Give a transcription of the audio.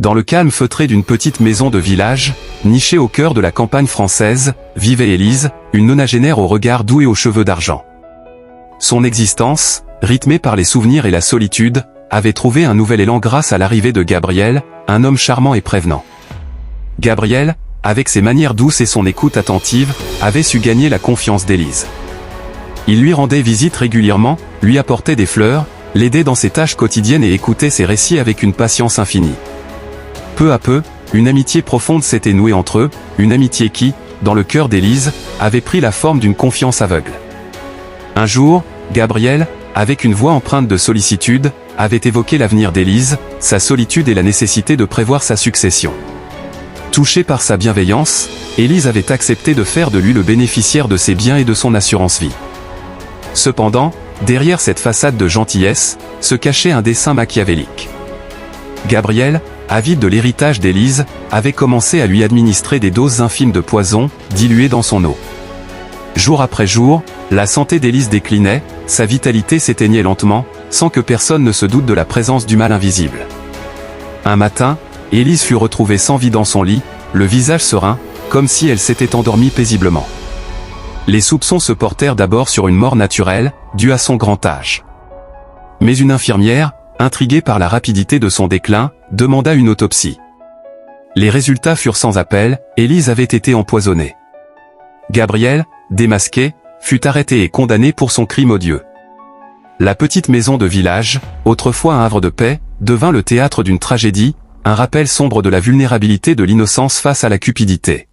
Dans le calme feutré d'une petite maison de village, nichée au cœur de la campagne française, vivait Élise, une nonagénaire au regard doux et aux cheveux d'argent. Son existence, rythmée par les souvenirs et la solitude, avait trouvé un nouvel élan grâce à l'arrivée de Gabriel, un homme charmant et prévenant. Gabriel, avec ses manières douces et son écoute attentive, avait su gagner la confiance d'Élise. Il lui rendait visite régulièrement, lui apportait des fleurs, l'aidait dans ses tâches quotidiennes et écoutait ses récits avec une patience infinie. Peu à peu, une amitié profonde s'était nouée entre eux, une amitié qui, dans le cœur d'Élise, avait pris la forme d'une confiance aveugle. Un jour, Gabriel, avec une voix empreinte de sollicitude, avait évoqué l'avenir d'Élise, sa solitude et la nécessité de prévoir sa succession. Touchée par sa bienveillance, Élise avait accepté de faire de lui le bénéficiaire de ses biens et de son assurance-vie. Cependant, derrière cette façade de gentillesse, se cachait un dessein machiavélique. Gabriel, avide de l'héritage d'Élise, avait commencé à lui administrer des doses infimes de poison, diluées dans son eau. Jour après jour, la santé d'Élise déclinait, sa vitalité s'éteignait lentement, sans que personne ne se doute de la présence du mal invisible. Un matin, Élise fut retrouvée sans vie dans son lit, le visage serein, comme si elle s'était endormie paisiblement. Les soupçons se portèrent d'abord sur une mort naturelle, due à son grand âge. Mais une infirmière, intriguée par la rapidité de son déclin, demanda une autopsie. Les résultats furent sans appel, Élise avait été empoisonnée. Gabriel, démasqué, fut arrêté et condamné pour son crime odieux. La petite maison de village, autrefois un havre de paix, devint le théâtre d'une tragédie, un rappel sombre de la vulnérabilité de l'innocence face à la cupidité.